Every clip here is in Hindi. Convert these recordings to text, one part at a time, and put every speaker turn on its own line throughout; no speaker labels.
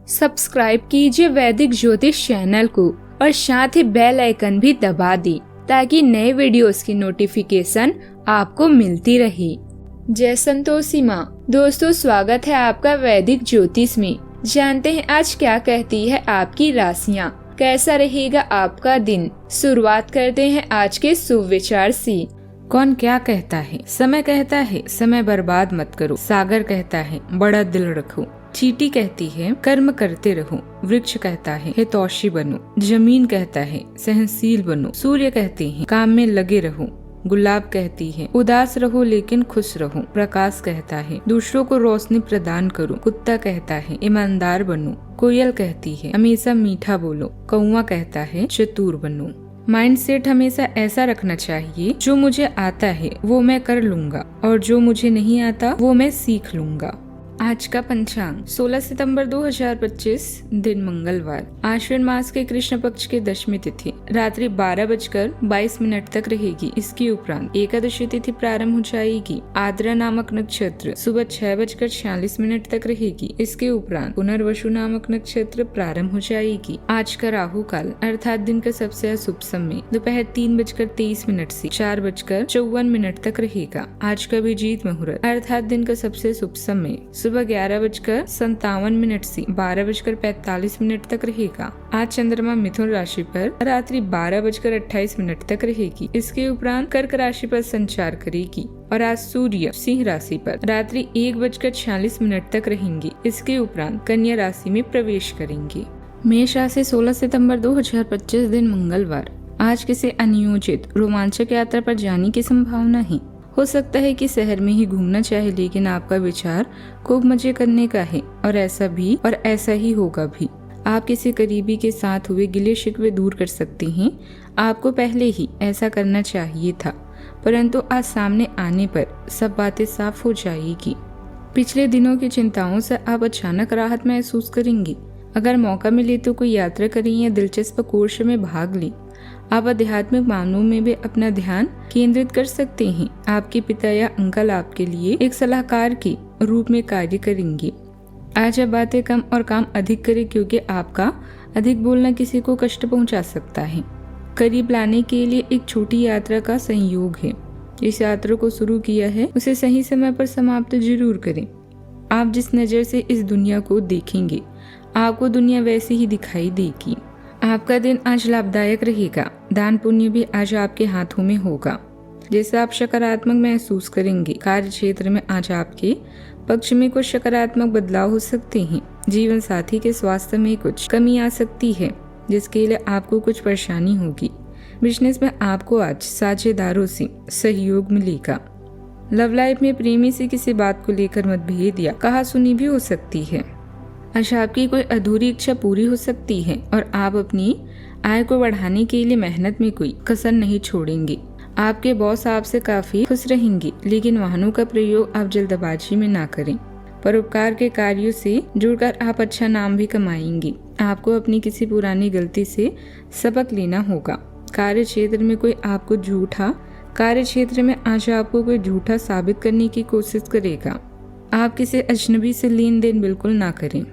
सब्सक्राइब कीजिए वैदिक ज्योतिष चैनल को और साथ ही बेल आइकन भी दबा दी ताकि नए वीडियोस की नोटिफिकेशन आपको मिलती रहे। जय संतोषी माँ। दोस्तों, स्वागत है आपका वैदिक ज्योतिष में। जानते हैं आज क्या कहती है आपकी राशियाँ, कैसा रहेगा आपका दिन। शुरुआत करते हैं आज के शुभ विचार से।
कौन क्या कहता है? समय कहता है समय बर्बाद मत करो। सागर कहता है बड़ा दिल रखो। चींटी कहती है कर्म करते रहो। वृक्ष कहता है हितैषी बनो। जमीन कहता है सहनशील बनो। सूर्य कहते हैं काम में लगे रहो। गुलाब कहती है उदास रहो लेकिन खुश रहो। प्रकाश कहता है दूसरों को रोशनी प्रदान करो। कुत्ता कहता है ईमानदार बनो। कोयल कहती है हमेशा मीठा बोलो। कौवा कहता है चतुर बनो। माइंडसेट हमेशा ऐसा रखना चाहिए, जो मुझे आता है वो मैं कर लूंगा और जो मुझे नहीं आता वो मैं सीख लूंगा। आज का पंचांग 16 सितंबर 2025 दिन मंगलवार। आश्विन मास के कृष्ण पक्ष की दशमी तिथि रात्रि 12:22 तक रहेगी। इसके उपरांत एकादशी तिथि प्रारंभ हो जाएगी। आद्रा नामक नक्षत्र सुबह 6:46 तक रहेगी। इसके उपरांत पुनर्वसु नामक नक्षत्र प्रारंभ हो जाएगी। आज का राहु काल अर्थात दिन का सबसे अशुभ समय दोपहर 3:23 से 4:54 तक रहेगा। आज का अभिजीत मुहूर्त अर्थात दिन का सबसे शुभ समय सुबह 11:57 से 12:45 तक रहेगा। आज चंद्रमा मिथुन राशि पर रात्रि 12:28 तक रहेगी। इसके उपरांत कर्क राशि पर संचार करेगी और आज सूर्य सिंह राशि पर रात्रि 1:46 तक रहेंगे। इसके उपरांत कन्या राशि में प्रवेश करेंगे। मेष राशि 16 सितंबर 2025 दिन मंगलवार। आज किसी अनियोजित रोमांचक यात्रा पर जाने की संभावना है। हो सकता है कि शहर में ही घूमना चाहे, लेकिन आपका विचार खूब मजे करने का है और ऐसा ही होगा भी। आप किसी करीबी के साथ हुए गिले शिकवे दूर कर सकते हैं। आपको पहले ही ऐसा करना चाहिए था, परंतु आज सामने आने पर सब बातें साफ हो जाएगी। पिछले दिनों की चिंताओं से आप अचानक राहत महसूस करेंगे। अगर मौका मिले तो कोई यात्रा करें या दिलचस्प कोर्स में भाग लें। आप आध्यात्मिक मामलों में भी अपना ध्यान केंद्रित कर सकते हैं। आपके पिता या अंकल आपके लिए एक सलाहकार के रूप में कार्य करेंगे। आज आप बातें कम और काम अधिक करें, क्योंकि आपका अधिक बोलना किसी को कष्ट पहुंचा सकता है। करीब लाने के लिए एक छोटी यात्रा का संयोग है। इस यात्रा को शुरू किया है उसे सही समय पर समाप्त जरूर करें। आप जिस नजर से इस दुनिया को देखेंगे, आपको दुनिया वैसी ही दिखाई देगी। आपका दिन आज लाभदायक रहेगा। दान पुण्य भी आज आपके हाथों में होगा, जिससे आप सकारात्मक महसूस करेंगे। कार्य क्षेत्र में आज आपके पक्ष में कुछ सकारात्मक बदलाव हो सकते हैं। जीवन साथी के स्वास्थ्य में कुछ कमी आ सकती है, जिसके लिए आपको कुछ परेशानी होगी। बिजनेस में आपको आज साझेदारों से सहयोग मिलेगा। लव लाइफ में प्रेमी से किसी बात को लेकर मतभेद या कहासुनी भी हो सकती है। आज आपकी कोई अधूरी इच्छा पूरी हो सकती है और आप अपनी आय को बढ़ाने के लिए मेहनत में कोई कसर नहीं छोड़ेंगे। आपके बॉस आपसे काफी खुश रहेंगे, लेकिन वाहनों का प्रयोग आप जल्दबाजी में ना करें। परोपकार के कार्यों से जुड़कर आप अच्छा नाम भी कमाएंगे। आपको अपनी किसी पुरानी गलती से सबक लेना होगा। कार्य क्षेत्र में आज आपको कोई झूठा साबित करने की कोशिश करेगा। आप किसी अजनबी से लेन देन बिल्कुल ना करें।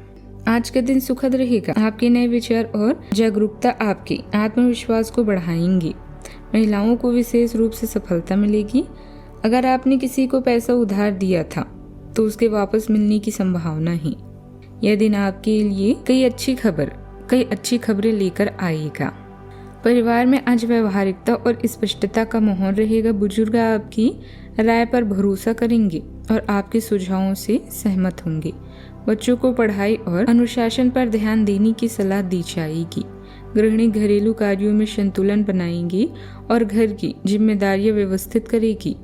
आज का दिन सुखद रहेगा। आपके नए विचार और जागरूकता आपके आत्मविश्वास को बढ़ाएंगे। महिलाओं को विशेष रूप से सफलता मिलेगी। अगर आपने किसी को पैसा उधार दिया था तो उसके वापस मिलने की संभावना है। यह दिन आपके लिए कई अच्छी खबरें लेकर आएगा। परिवार में आज व्यवहारिकता और स्पष्टता का माहौल रहेगा। बुजुर्ग आपकी राय पर भरोसा करेंगे और आपके सुझावों से सहमत होंगे। बच्चों को पढ़ाई और अनुशासन पर ध्यान देने की सलाह दी जाएगी। गृहिणी घरेलू कार्यों में संतुलन बनाएंगी और घर की जिम्मेदारियां व्यवस्थित करेगी।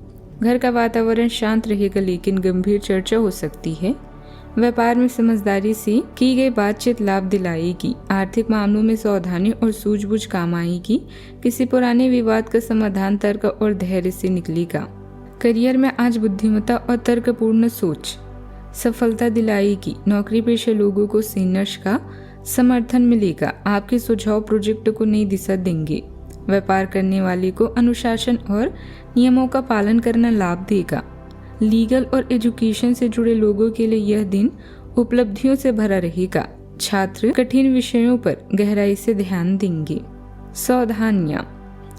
घर का वातावरण शांत रहेगा, लेकिन गंभीर चर्चा हो सकती है। व्यापार में समझदारी से की गई बातचीत लाभ दिलाएगी। आर्थिक मामलों में सावधानी और सूझबूझ काम आएगी। किसी पुराने विवाद का समाधान तर्क और धैर्य से निकलेगा। करियर में आज बुद्धिमत्ता और तर्कपूर्ण सोच सफलता दिलाएगी। नौकरी पेशा लोगों को सीनियर्स का समर्थन मिलेगा। आपके सुझाव प्रोजेक्ट को नई दिशा देंगे। व्यापार करने वाले को अनुशासन और नियमों का पालन करना लाभ देगा। लीगल और एजुकेशन से जुड़े लोगों के लिए यह दिन उपलब्धियों से भरा रहेगा। छात्र कठिन विषयों पर गहराई से ध्यान देंगे। सावधानियां,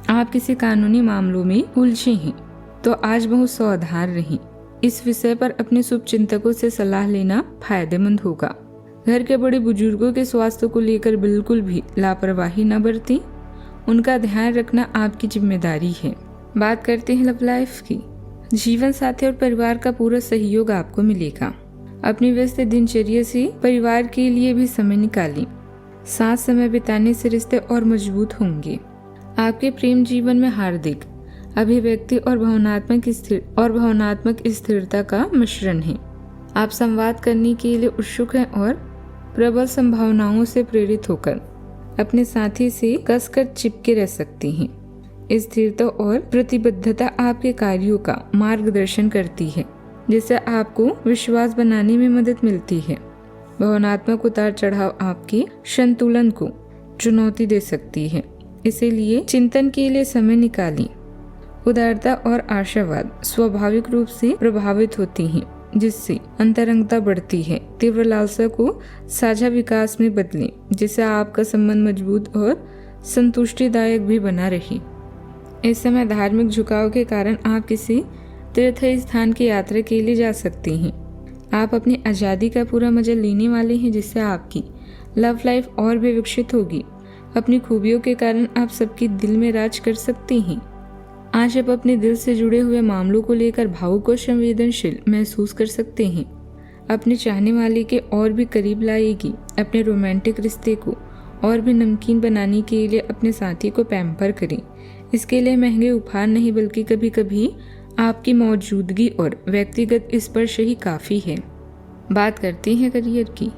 आप किसी कानूनी मामलों में उलझे हैं तो आज बहुत सावधान रहें। इस विषय पर अपने शुभचिंतकों से सलाह लेना फायदेमंद होगा। घर के बड़े बुजुर्गों के स्वास्थ्य को लेकर बिल्कुल भी लापरवाही न बरतें, उनका ध्यान रखना आपकी जिम्मेदारी है। बात करते हैं लव लाइफ की। जीवन साथी और परिवार का पूरा सहयोग आपको मिलेगा। अपनी व्यस्त दिनचर्या से परिवार के लिए भी समय निकालें। साथ समय बिताने से रिश्ते और मजबूत होंगे। आपके प्रेम जीवन में हार्दिक अभिव्यक्ति और भावनात्मक स्थिरता का मिश्रण है। आप संवाद करने के लिए उत्सुक हैं और प्रबल संभावनाओं से प्रेरित होकर अपने साथी से कसकर चिपके रह सकते हैं। स्थिरता और प्रतिबद्धता आपके कार्यों का मार्गदर्शन करती है, जिससे आपको विश्वास बनाने में मदद मिलती है। भावनात्मक उतार चढ़ाव आपके संतुलन को चुनौती दे सकती है, इसीलिए चिंतन के लिए समय निकालें। उदारता और आशावाद स्वाभाविक रूप से प्रभावित होती हैं, जिससे अंतरंगता बढ़ती है। तीव्र लालसा को साझा विकास में बदलें, जिससे आपका संबंध मजबूत और संतुष्टिदायक भी बना रहे। इस समय धार्मिक झुकाव के कारण आप किसी तीर्थ स्थान की यात्रा के लिए जा सकते हैं। आप अपनी आज़ादी का पूरा मजा लेने वाले हैं, जिससे आपकी लव लाइफ और भी विकसित होगी। अपनी खूबियों के कारण आप सबके दिल में राज कर सकते हैं। आज आप अपने दिल से जुड़े हुए मामलों को लेकर भावुक और संवेदनशील महसूस कर सकते हैं। अपने चाहने वाले के और भी करीब लाएगी। अपने रोमांटिक रिश्ते को और भी नमकीन बनाने के लिए अपने साथी को पैम्पर करें। इसके लिए महंगे उपहार नहीं, बल्कि कभी कभी आपकी मौजूदगी और व्यक्तिगत स्पर्श ही काफ़ी है। बात करते हैं करियर की।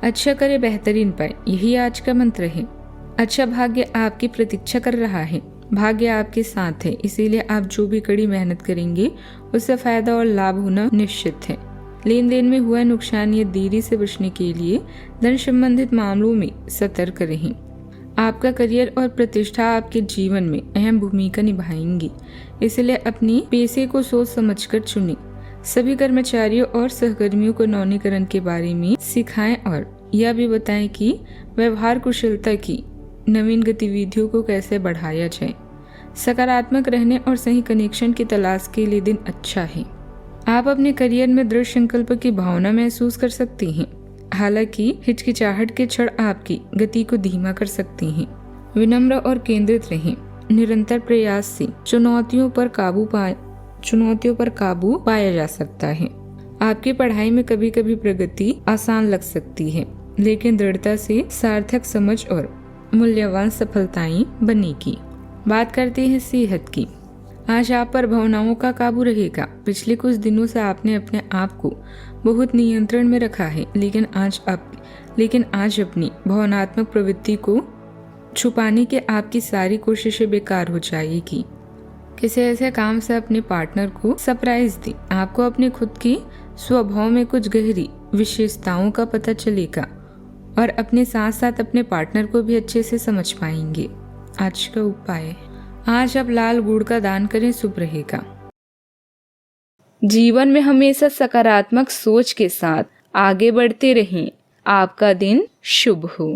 अच्छा करे, बेहतरीन पाए, यही आज का मंत्र है। अच्छा भाग्य आपकी प्रतीक्षा कर रहा है। भाग्य आपके साथ है, इसीलिए आप जो भी कड़ी मेहनत करेंगे उससे फायदा और लाभ होना निश्चित है। लेन देन में हुआ नुकसान या देरी से बचने के लिए धन संबंधित मामलों में सतर्क रहें। आपका करियर और प्रतिष्ठा आपके जीवन में अहम भूमिका निभाएंगी, इसलिए अपनी पेशे को सोच समझकर चुनें। सभी कर्मचारियों और सहकर्मियों को नवीनीकरण के बारे में सिखाएं और यह भी बताएं कि व्यवहार कुशलता की नवीन गतिविधियों को कैसे बढ़ाया जाए। सकारात्मक रहने और सही कनेक्शन की तलाश के लिए दिन अच्छा है। आप अपने करियर में दृढ़ संकल्प की भावना महसूस कर सकते हैं, हालांकि हिचकिचाहट के क्षण आपकी गति को धीमा कर सकते हैं। विनम्र और केंद्रित रहें। निरंतर प्रयास से चुनौतियों पर काबू पाया जा सकता है। आपकी पढ़ाई में कभी कभी प्रगति आसान लग सकती है, लेकिन दृढ़ता से सार्थक समझ और मूल्यवान सफलताएं बनेगी। बात करते हैं सेहत की। आज आप पर भावनाओं का काबू रहेगा। पिछले कुछ दिनों से आपने अपने आप को बहुत नियंत्रण में रखा है, लेकिन आज अपनी भावनात्मक प्रवृत्ति को छुपाने की आपकी सारी कोशिशें बेकार हो जाएगी। किसी ऐसे काम से अपने पार्टनर को सरप्राइज दें। आपको अपने खुद के स्वभाव में कुछ गहरी विशेषताओं का पता चलेगा और अपने साथ साथ अपने पार्टनर को भी अच्छे से समझ पाएंगे। आज का उपाय, आज आप लाल गुड़ का दान करें, शुभ रहेगा।
जीवन में हमेशा सकारात्मक सोच के साथ आगे बढ़ते रहें। आपका दिन शुभ हो।